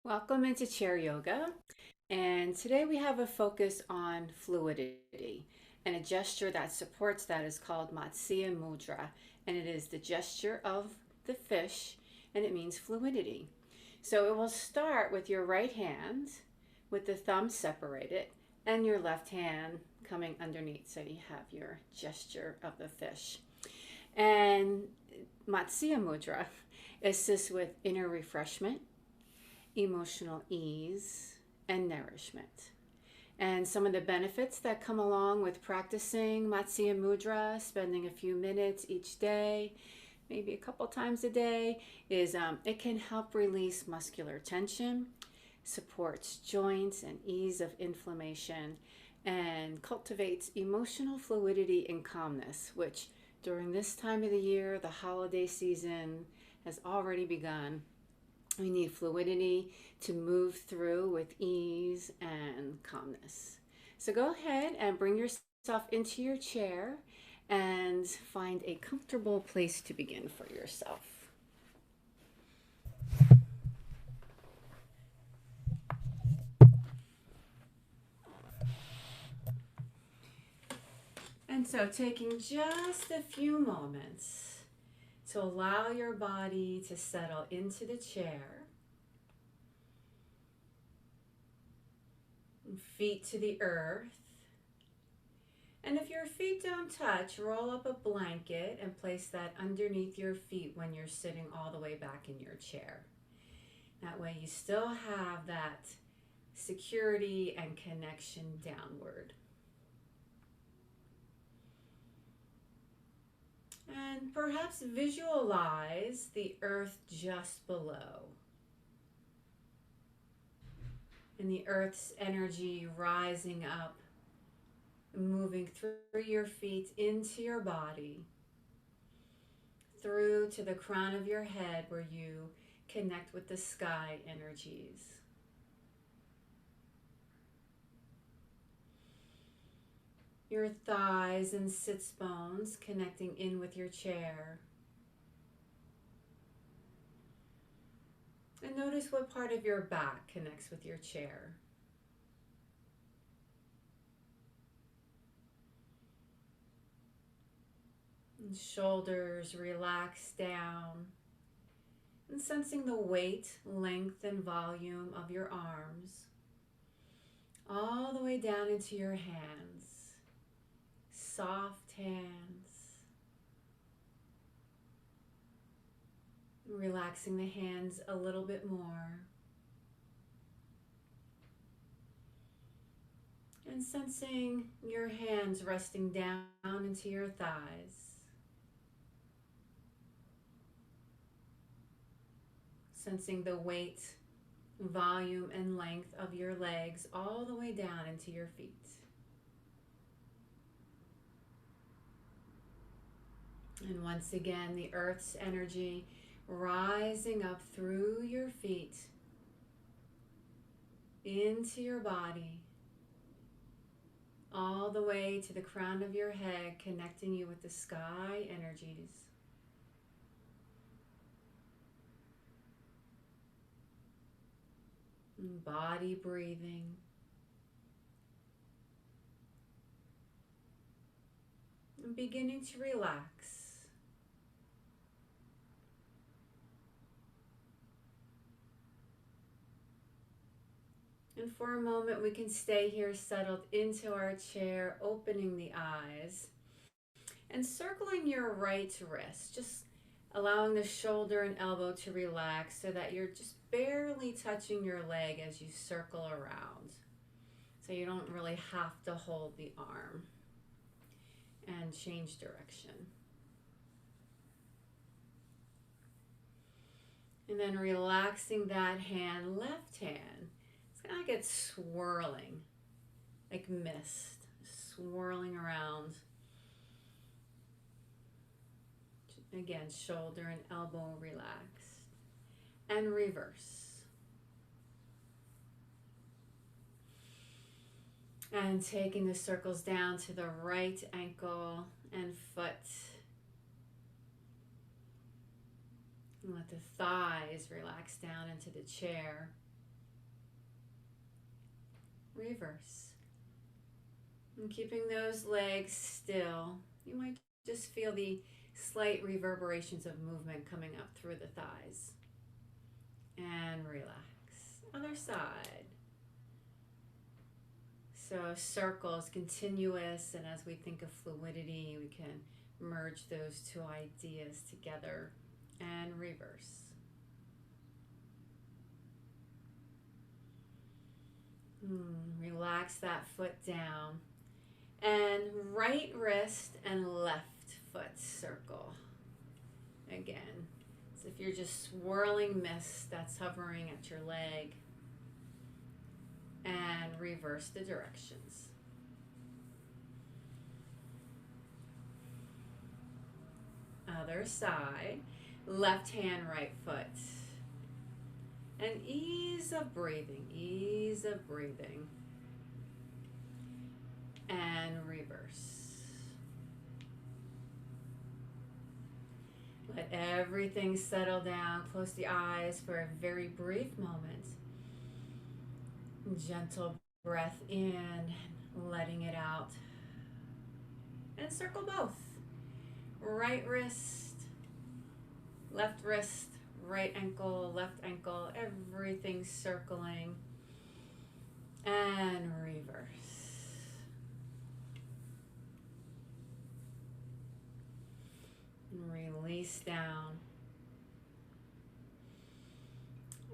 Welcome into chair yoga. And today we have a focus on fluidity. And a gesture that supports that is called Matsya Mudra. And it is the gesture of the fish, and it means fluidity. So it will start with your right hand with the thumb separated and your left hand coming underneath. So you have your gesture of the fish. And Matsya Mudra assists with inner refreshment, emotional ease, and nourishment. And some of the benefits that come along with practicing Matsya Mudra, spending a few minutes each day, maybe a couple times a day, is it can help release muscular tension, supports joints and ease of inflammation, and cultivates emotional fluidity and calmness, which during this time of the year, the holiday season has already begun. We need fluidity to move through with ease and calmness. So go ahead and bring yourself into your chair and find a comfortable place to begin for yourself. And so taking just a few moments to allow your body to settle into the chair. Feet to the earth. And if your feet don't touch, roll up a blanket and place that underneath your feet when you're sitting all the way back in your chair. That way you still have that security and connection downward. And perhaps visualize the earth just below. And the earth's energy rising up, moving through your feet into your body, through to the crown of your head where you connect with the sky energies. Your thighs and sits bones connecting in with your chair. And notice what part of your back connects with your chair. And shoulders relax down. And sensing the weight, length, and volume of your arms all the way down into your hands. Soft hands. Relaxing the hands a little bit more. And sensing your hands resting down into your thighs. Sensing the weight, volume, and length of your legs all the way down into your feet. And once again, the earth's energy rising up through your feet into your body, all the way to the crown of your head, connecting you with the sky energies. And body breathing. And beginning to relax. And for a moment, we can stay here settled into our chair, opening the eyes and circling your right wrist, just allowing the shoulder and elbow to relax so that you're just barely touching your leg as you circle around. So you don't really have to hold the arm and change direction. And then relaxing that hand, left hand. It's like it's swirling, like mist, swirling around. Again, shoulder and elbow relaxed. And reverse. And taking the circles down to the right ankle and foot. And let the thighs relax down into the chair. reverse. And keeping those legs still, you might just feel the slight reverberations of movement coming up through the thighs. And relax. Other side. So circles, continuous, and as we think of fluidity, we can merge those two ideas together and reverse. Relax that foot down. And right wrist and left foot circle. Again, as if you're just swirling mist that's hovering at your leg. And reverse the directions. Other side. Left hand, right foot. And ease of breathing, ease of breathing. And reverse. Let everything settle down. Close the eyes for a very brief moment. Gentle breath in, letting it out. And circle both. Right wrist, left wrist, right ankle, left ankle, everything circling. And reverse. Release down.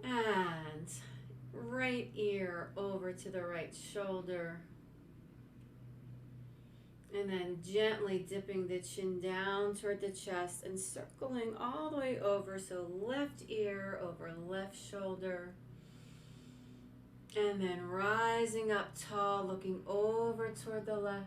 And right ear over to the right shoulder. And then gently dipping the chin down toward the chest and circling all the way over. So left ear over left shoulder. And then rising up tall, looking over toward the left.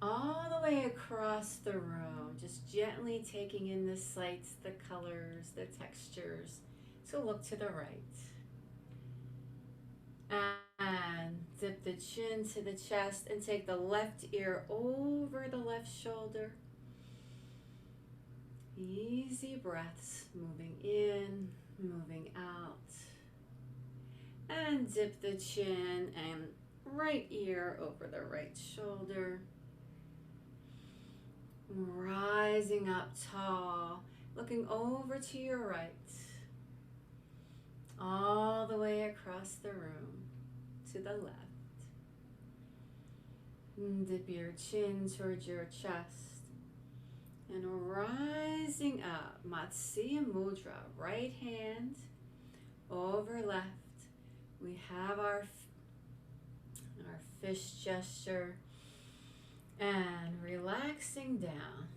All the way across the room. Just gently taking in the sights, the colors, the textures. So look to the right. And dip the chin to the chest and take the left ear over the left shoulder. Easy breaths, moving in, moving out. And dip the chin and right ear over the right shoulder. Rising up tall, looking over to your right. All the way across the room to the left. And dip your chin towards your chest. And rising up, Matsya Mudra, right hand over left. We have our fist gesture. And relaxing down.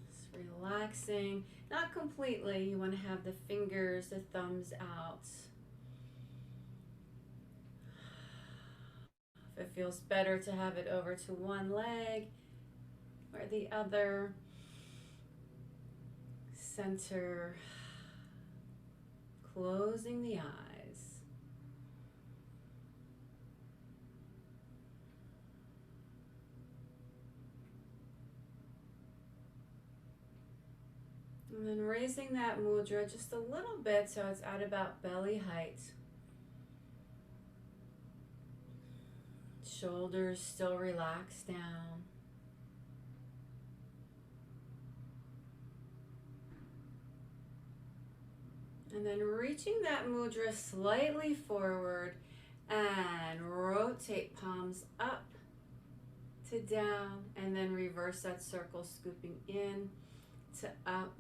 Relaxing, not completely. You want to have the fingers, the thumbs out. If it feels better to have it over to one leg or the other, center, closing the eyes. And then raising that mudra just a little bit so it's at about belly height. Shoulders still relaxed down. And then reaching that mudra slightly forward and rotate palms up to down, and then reverse that circle, scooping in to up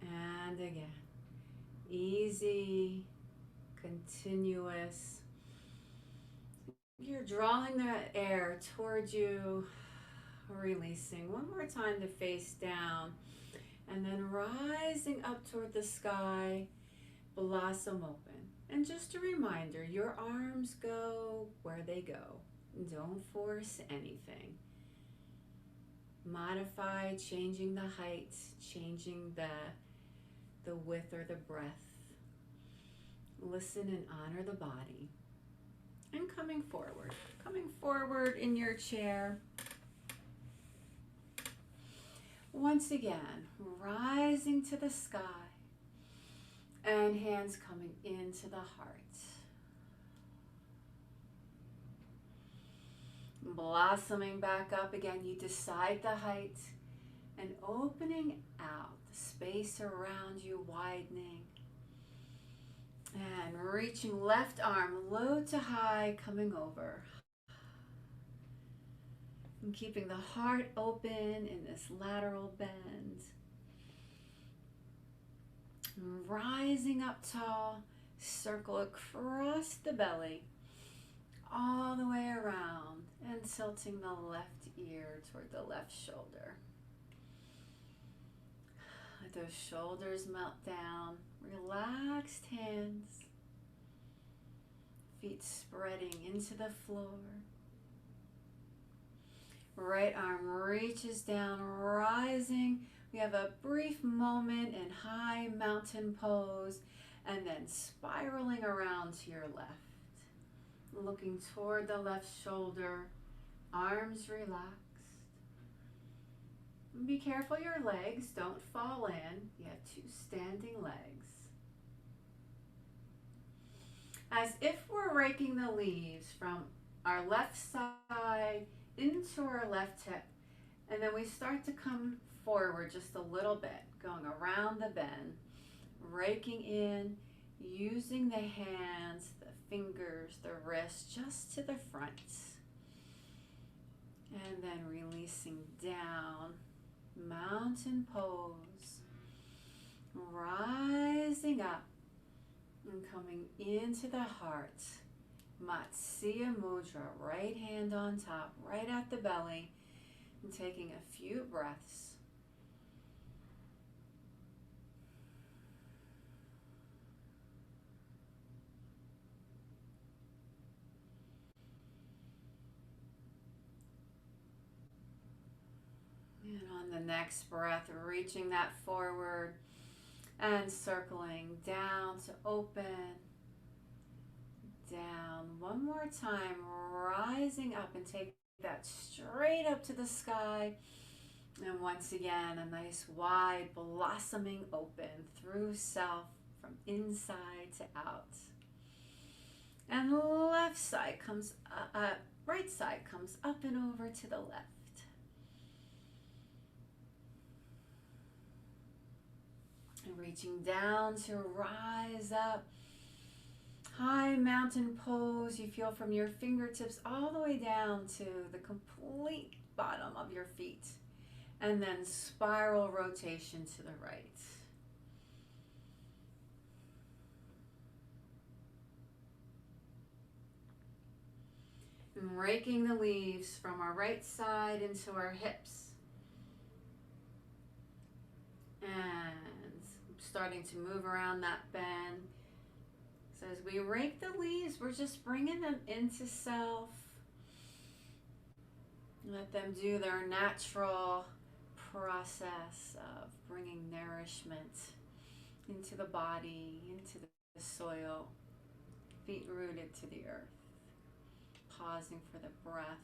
and again. Easy, continuous. You're drawing that air towards you, releasing. One more time to face down, and then rising up toward the sky, blossom open. And just a reminder, your arms go where they go. Don't force anything. Modify, changing the height, changing the width or the breath. Listen and honor the body. And coming forward in your chair. Once again, rising to the sky and hands coming into the heart. Blossoming back up again, you decide the height and opening out, the space around you widening. And reaching left arm low to high, coming over. And keeping the heart open in this lateral bend. Rising up tall, circle across the belly, all the way around, and tilting the left ear toward the left shoulder. Let those shoulders melt down. Relaxed hands. Feet spreading into the floor. Right arm reaches down, rising. We have a brief moment in high mountain pose, and then spiraling around to your left. Looking toward the left shoulder, arms relaxed. Be careful your legs don't fall in. You have two standing legs. As if we're raking the leaves from our left side into our left hip. And then we start to come forward just a little bit, going around the bend, raking in, using the hands, the fingers, the wrists just to the front. And then releasing down, mountain pose, rising up and coming into the heart. Matsya Mudra, right hand on top, right at the belly, and taking a few breaths. And on the next breath, reaching that forward and circling down to open. Down one more time, rising up and take that straight up to the sky. And once again, a nice wide blossoming open through self from inside to out. And left side comes right side comes up and over to the left. And reaching down to rise up. High mountain pose, you feel from your fingertips all the way down to the complete bottom of your feet. And then spiral rotation to the right. And raking the leaves from our right side into our hips. And starting to move around that bend. So as we rake the leaves, we're just bringing them into self. Let them do their natural process of bringing nourishment into the body, into the soil, feet rooted to the earth. Pausing for the breath.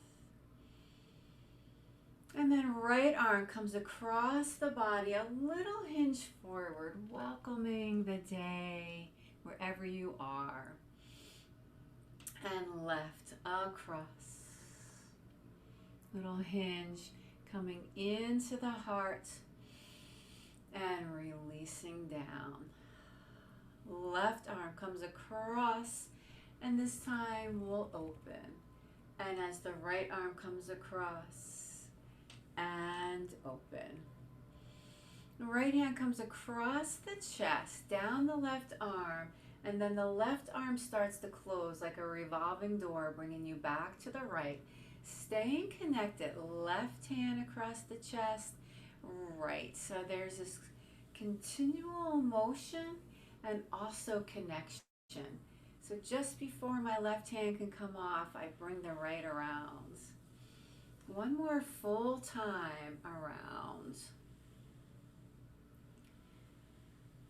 And then right arm comes across the body, a little hinge forward, welcoming the day wherever you are. And left across. Little hinge coming into the heart and releasing down. Left arm comes across, and this time we'll open. And as the right arm comes across and open. The right hand comes across the chest, down the left arm, and then the left arm starts to close like a revolving door, bringing you back to the right. Staying connected, left hand across the chest, right. So there's this continual motion and also connection. So just before my left hand can come off, I bring the right around. One more full time around.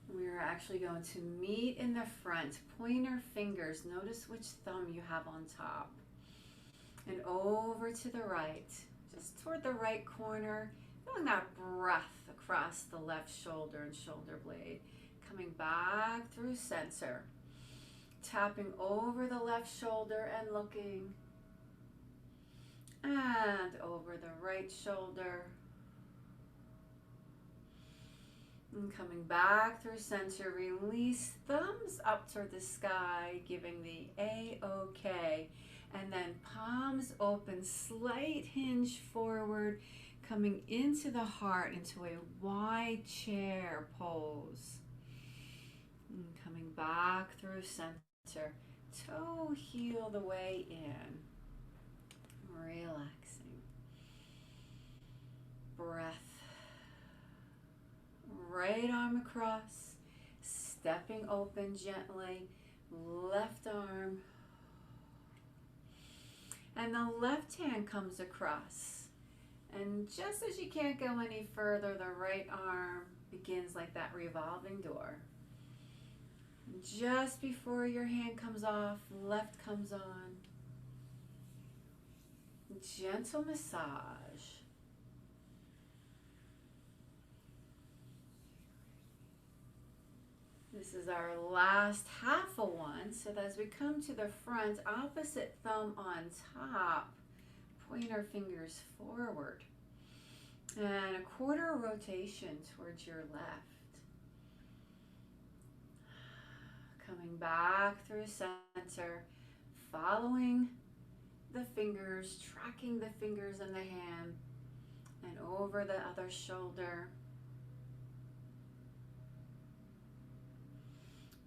We're actually going to meet in the front. Pointer fingers. Notice which thumb you have on top. And over to the right. Just toward the right corner. Feeling that breath across the left shoulder and shoulder blade. Coming back through center. Tapping over the left shoulder and looking. and over the right shoulder. And coming back through center, release thumbs up toward the sky, giving the A-OK. And then palms open, slight hinge forward, coming into the heart, into a wide chair pose. And coming back through center, toe heel the way in. Relaxing. Breath. Right arm across, stepping open gently, left arm, and the left hand comes across. And just as you can't go any further, the right arm begins like that revolving door. Just before your hand comes off, left comes on. Gentle massage. This is our last half of one. So as we come to the front, opposite thumb on top, point our fingers forward. And a quarter rotation towards your left. Coming back through center, following the fingers, tracking the fingers in the hand, and over the other shoulder.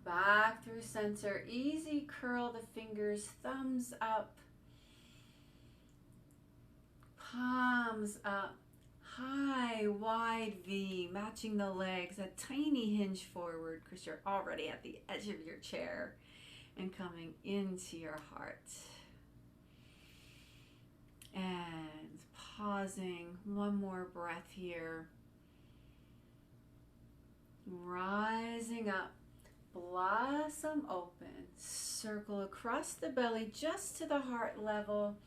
Back through center, easy curl the fingers, thumbs up, palms up, high, wide V, matching the legs, a tiny hinge forward because you're already at the edge of your chair, and coming into your heart. And pausing, one more breath here. Rising up. Blossom open, circle across the belly just to the heart level,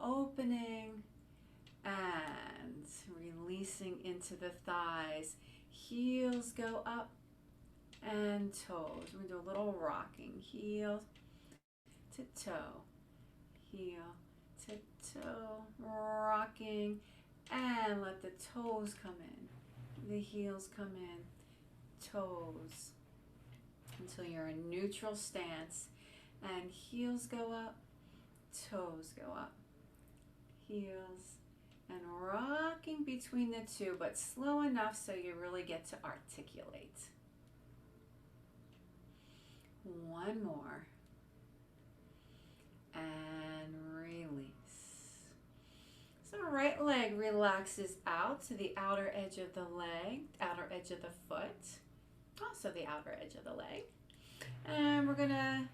opening and releasing into the thighs. Heels go up and toes. We're going to do a little rocking. Heel to toe, heel to toe, rocking, and let the toes come in. The heels come in, toes, until you're in neutral stance, and heels go up, toes go up, heels, and rocking between the two, but slow enough so you really get to articulate. One more, and release. So right leg relaxes out to the outer edge of the leg, outer edge of the foot, also the outer edge of the leg. And we're gonna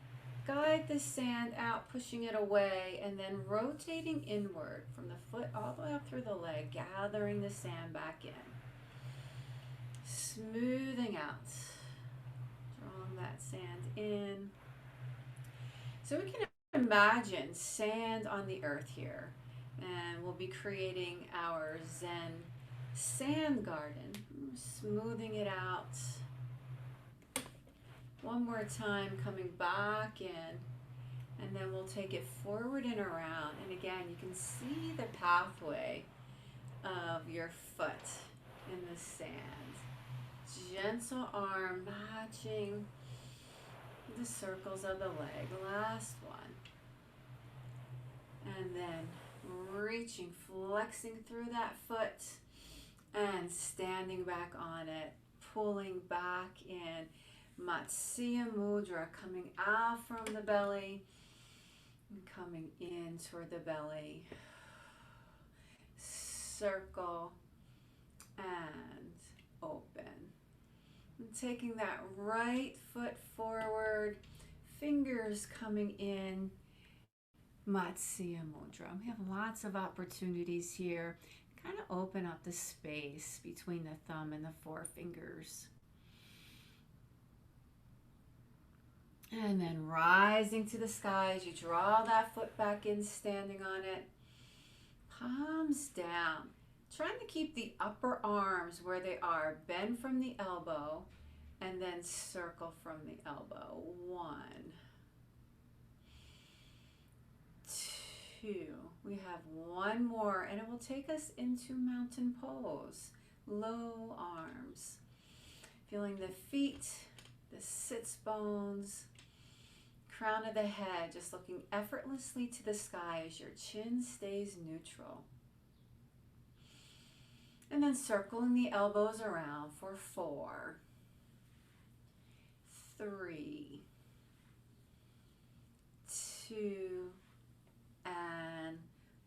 guide the sand out, pushing it away, and then rotating inward from the foot all the way up through the leg, gathering the sand back in. Smoothing out, drawing that sand in. So we can imagine sand on the earth here, and we'll be creating our Zen sand garden, smoothing it out. One more time, coming back in, and then we'll take it forward and around. And again, you can see the pathway of your foot in the sand. Gentle arm matching the circles of the leg. Last one. And then reaching, flexing through that foot and standing back on it, pulling back in. Matsya Mudra, coming out from the belly and coming in toward the belly. Circle and open. And taking that right foot forward, fingers coming in. Matsya Mudra. We have lots of opportunities here. Kind of open up the space between the thumb and the forefingers. And then rising to the sky as you draw that foot back in, standing on it. Palms down. Trying to keep the upper arms where they are. Bend from the elbow and then circle from the elbow. 1, 2, 2. We have one more, and it will take us into mountain pose. Low arms. Feeling the feet, the sits bones, crown of the head, just looking effortlessly to the sky as your chin stays neutral. And then circling the elbows around for 4, 3, 2, and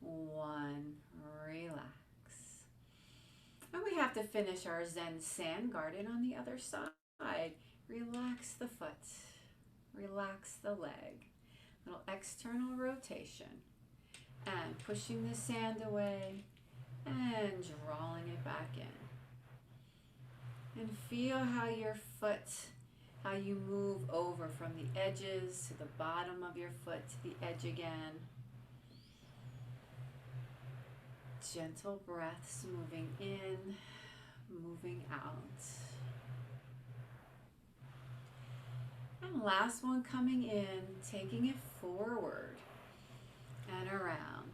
1. Relax. And we have to finish our Zen Sand Garden on the other side. Relax the foot. Relax the leg. Little external rotation. And pushing the sand away and drawing it back in. And feel how your foot, how you move over from the edges to the bottom of your foot to the edge again. Gentle breaths moving in, moving out. And last one coming in, taking it forward and around.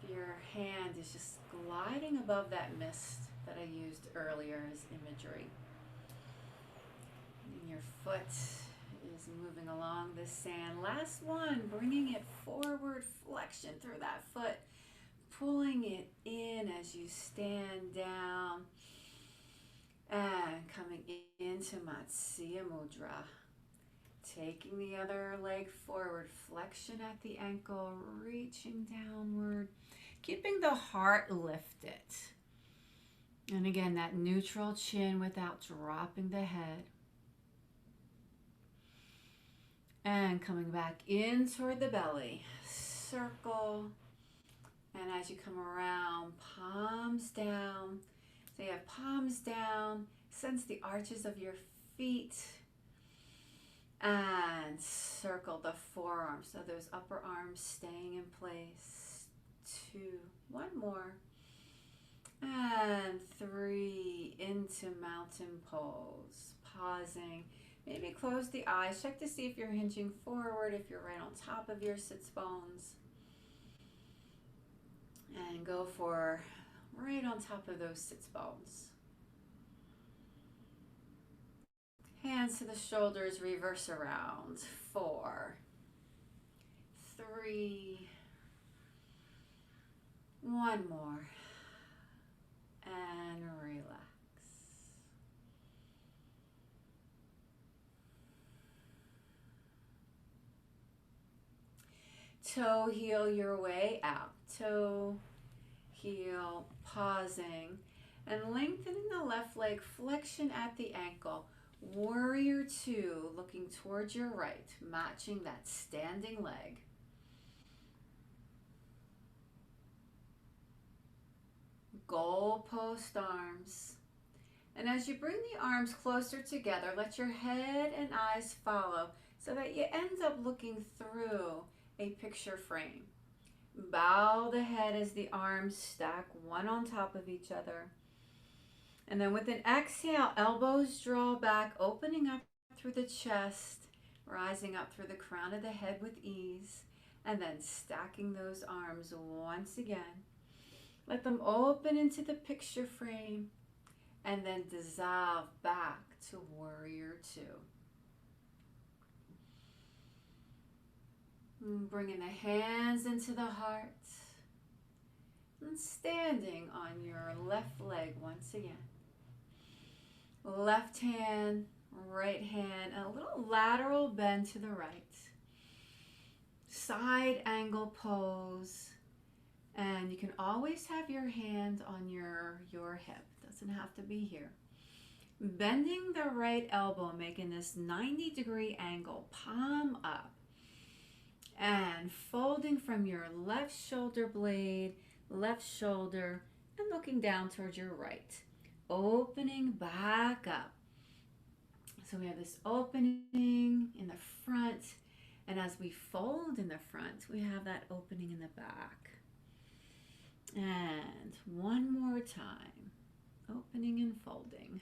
So your hand is just gliding above that mist that I used earlier as imagery. And your foot is moving along the sand. Last one, bringing it forward, flexion through that foot. Pulling it in as you stand down and coming into Matsya Mudra. Taking the other leg forward, flexion at the ankle, reaching downward, keeping the heart lifted. And again, that neutral chin without dropping the head. And coming back in toward the belly, circle. And as you come around, palms down. So you have palms down, sense the arches of your feet. And circle the forearms. So those upper arms staying in place. 2, 1 more. And 3, into mountain pose. Pausing. Maybe close the eyes. Check to see if you're hinging forward, if you're right on top of your sits bones. And go for right on top of those sits bones. Hands to the shoulders, reverse around. 4, 3, 1 more. And relax. Toe heel your way out. Toe, heel, pausing. And lengthening the left leg, flexion at the ankle. Warrior 2, looking towards your right, matching that standing leg. Goalpost arms. And as you bring the arms closer together, let your head and eyes follow so that you end up looking through a picture frame. Bow the head as the arms stack one on top of each other. And then with an exhale, elbows draw back, opening up through the chest, rising up through the crown of the head with ease, and then stacking those arms once again. Let them open into the picture frame and then dissolve back to Warrior 2. And bringing the hands into the heart and standing on your left leg once again. Left hand, right hand, and a little lateral bend to the right. Side angle pose. And you can always have your hand on your hip. Doesn't have to be here. Bending the right elbow, making this 90-degree angle, palm up. And folding from your left shoulder blade, left shoulder, and looking down towards your right. Opening back up. So we have this opening in the front, and as we fold in the front, we have that opening in the back. And one more time, opening and folding.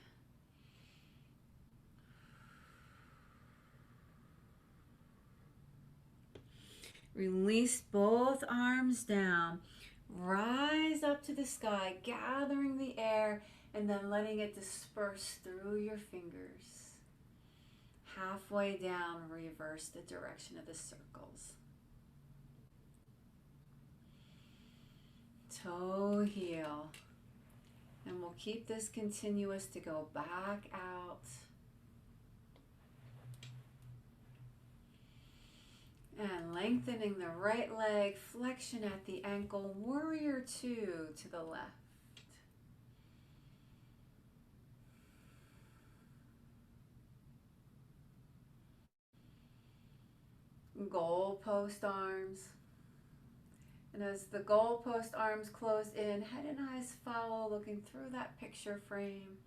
Release both arms down. Rise up to the sky, gathering the air and then letting it disperse through your fingers. Halfway down, reverse the direction of the circles. Toe heel. And we'll keep this continuous to go back out. And lengthening the right leg, flexion at the ankle, warrior two to the left. Goalpost arms. And as the goalpost arms close in, head and eyes follow, looking through that picture frame.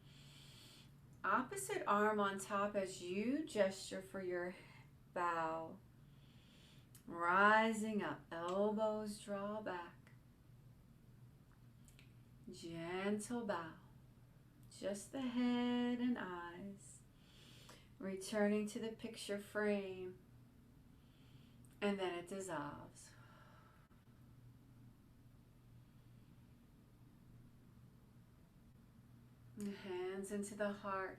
Opposite arm on top as you gesture for your bow. Rising up, elbows draw back. Gentle bow, just the head and eyes. Returning to the picture frame, and then it dissolves. Hands into the heart.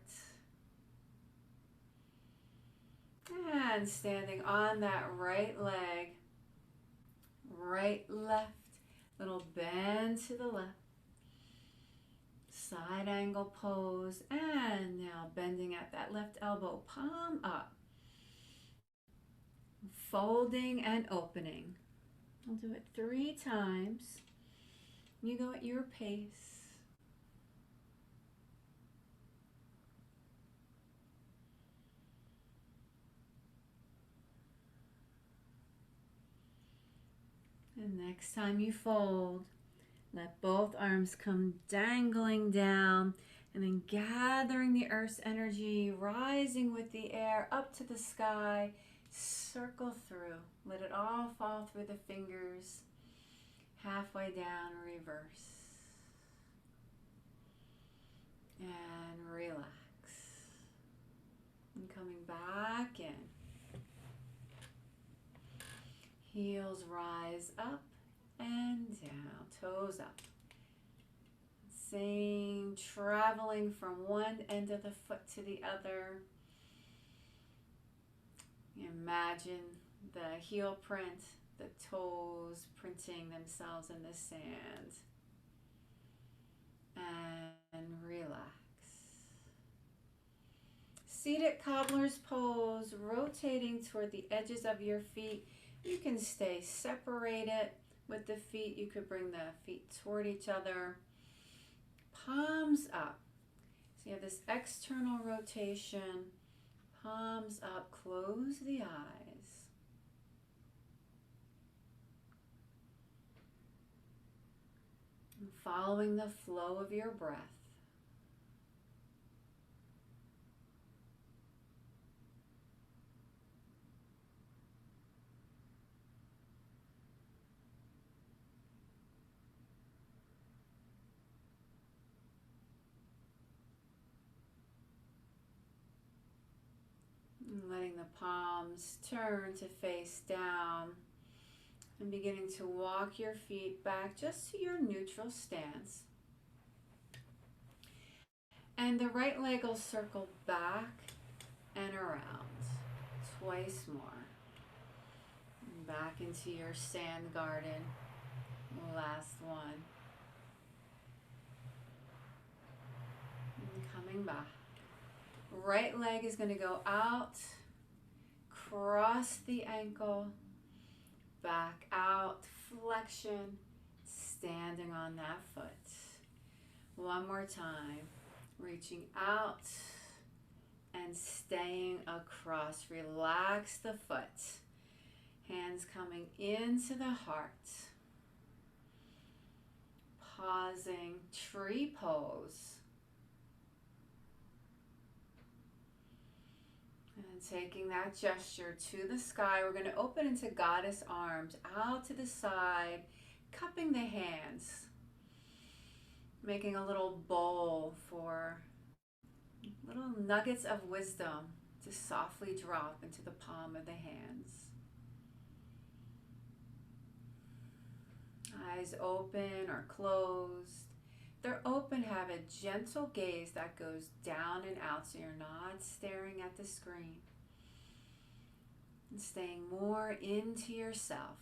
And standing on that right leg, right, left, little bend to the left. Side angle pose, and now bending at that left elbow, palm up. Folding and opening. I'll do it 3 times. You go at your pace. And next time you fold, let both arms come dangling down and then gathering the earth's energy, rising with the air up to the sky, circle through. Let it all fall through the fingers. Halfway down, reverse. And relax. And coming back in. Heels rise up and down, toes up. Same, traveling from one end of the foot to the other. Imagine the heel print, the toes printing themselves in the sand. And relax. Seated cobbler's pose, rotating toward the edges of your feet. You can stay separated with the feet. You could bring the feet toward each other. Palms up. So you have this external rotation. Palms up. Close the eyes. And following the flow of your breath. Letting the palms turn to face down and beginning to walk your feet back just to your neutral stance. And the right leg will circle back and around twice more. Back into your sand garden. Last one. And coming back. Right leg is going to go out, cross the ankle, back out, flexion, standing on that foot. One more time, reaching out and staying across. Relax the foot. Hands coming into the heart. Pausing, tree pose. And taking that gesture to the sky, we're going to open into goddess arms, out to the side, cupping the hands, making a little bowl for little nuggets of wisdom to softly drop into the palm of the hands. Eyes open or closed. They're open, have a gentle gaze that goes down and out so you're not staring at the screen. And staying more into yourself.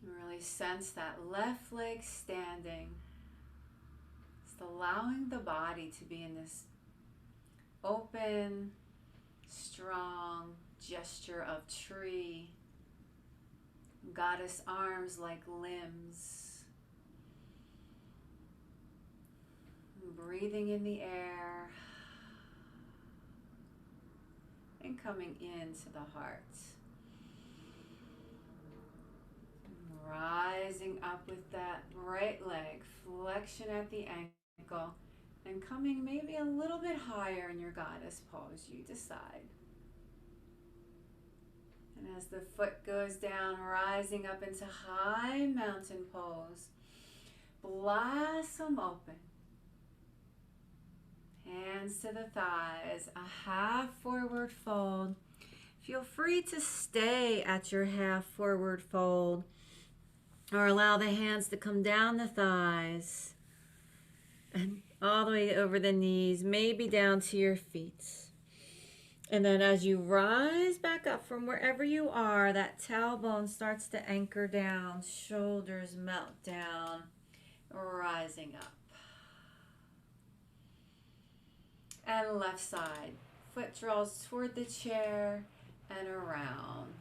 And really sense that left leg standing. Just allowing the body to be in this open, strong gesture of tree. Goddess arms like limbs. Breathing in the air. And coming into the heart. Rising up with that right leg, flexion at the ankle, and coming maybe a little bit higher in your goddess pose, you decide. And as the foot goes down, rising up into high mountain pose, blossom open. Hands to the thighs, a half forward fold. Feel free to stay at your half forward fold or allow the hands to come down the thighs and all the way over the knees, maybe down to your feet. And then as you rise back up from wherever you are, that tailbone starts to anchor down, shoulders melt down, rising up. And left side, foot draws toward the chair and around.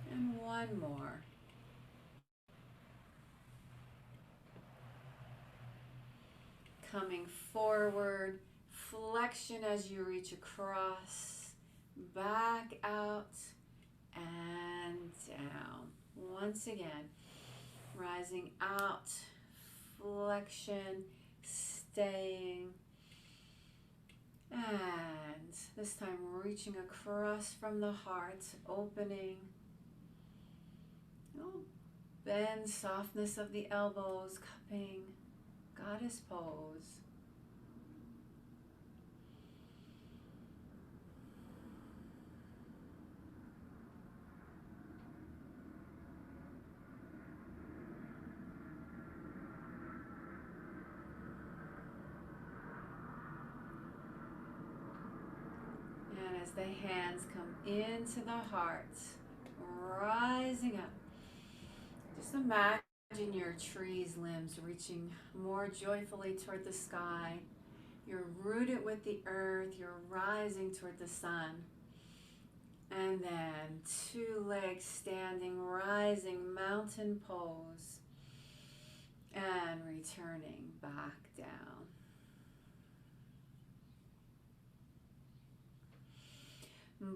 And one more. Coming forward, flexion as you reach across, back out and down. Once again, rising out, flexion, staying, and this time reaching across from the heart, opening. Oh, bend, softness of the elbows, cupping, goddess pose. And as the hands come into the heart, rising up, just imagine your tree's limbs reaching more joyfully toward the sky. You're rooted with the earth, you're rising toward the sun. And then two legs standing, rising, mountain pose, and returning back down.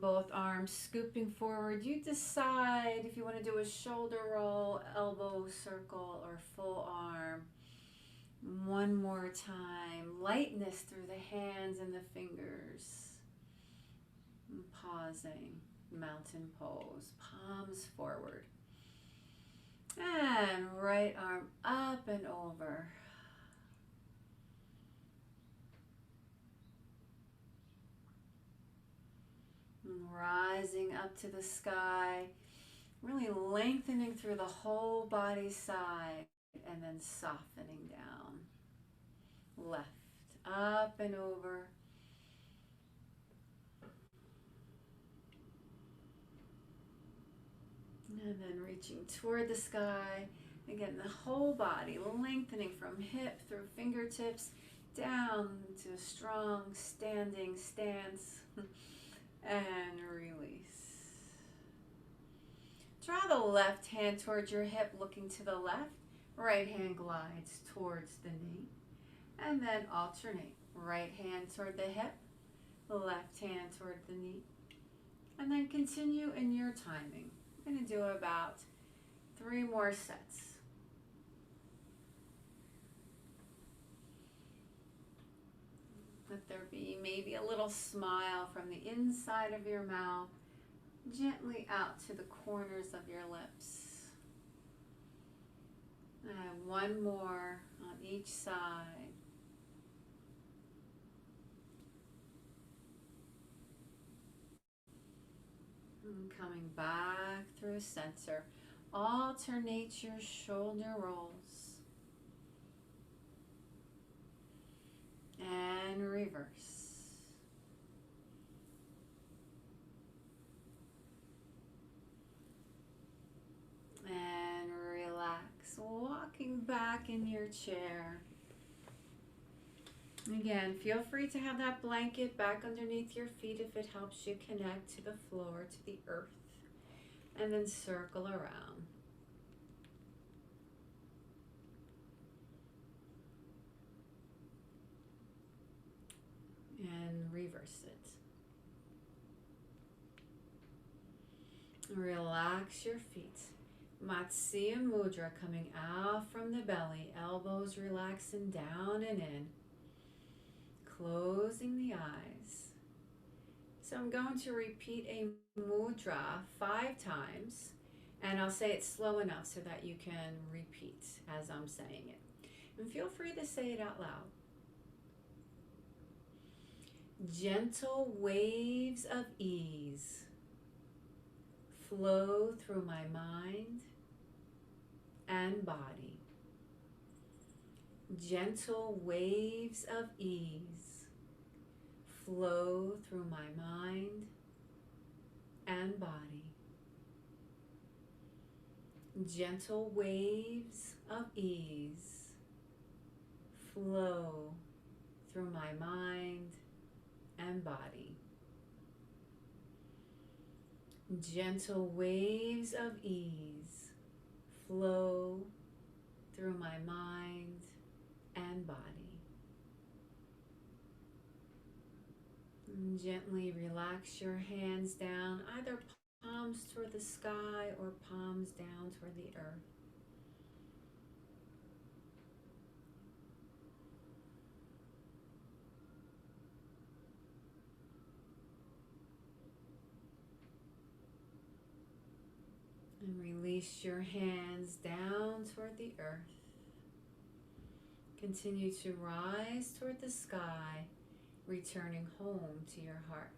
Both arms scooping forward. You decide if you want to do a shoulder roll, elbow circle, or full arm. One more time. Lightness through the hands and the fingers. And pausing. Mountain pose. Palms forward. And right arm up and over. Rising up to the sky, really lengthening through the whole body side, and then softening down. Left, up and over. And then reaching toward the sky. Again, the whole body lengthening from hip through fingertips down to a strong standing stance. And release. Draw the left hand towards your hip, looking to the left. Right hand glides towards the knee. And then alternate. Right hand toward the hip, left hand toward the knee. And then continue in your timing. I'm going to do about 3 more sets. Let there be maybe a little smile from the inside of your mouth, gently out to the corners of your lips. And one more on each side. coming back through center. Alternate your shoulder rolls. And reverse. And relax, walking back in your chair. Again, feel free to have that blanket back underneath your feet if it helps you connect to the floor, to the earth. And then circle around. And reverse it. Relax your feet. Matsya Mudra coming out from the belly, elbows relaxing down and in. Closing the eyes. So I'm going to repeat a mudra 5 times, and I'll say it slow enough so that you can repeat as I'm saying it. And feel free to say it out loud. Gentle waves of ease flow through my mind and body. Gentle waves of ease flow through my mind and body. Gentle waves of ease flow through my mind and body. Gentle waves of ease flow through my mind and body. And gently relax your hands down, either palms toward the sky or palms down toward the earth. And release your hands down toward the earth. Continue to rise toward the sky, returning home to your heart.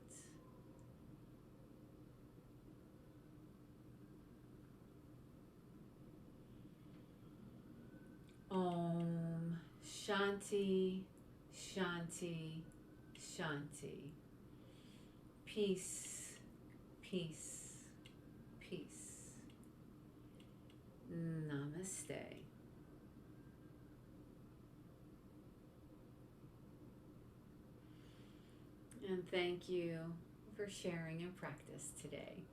Om Shanti, Shanti, Shanti. Peace, peace, peace. Namaste. And thank you for sharing your practice today.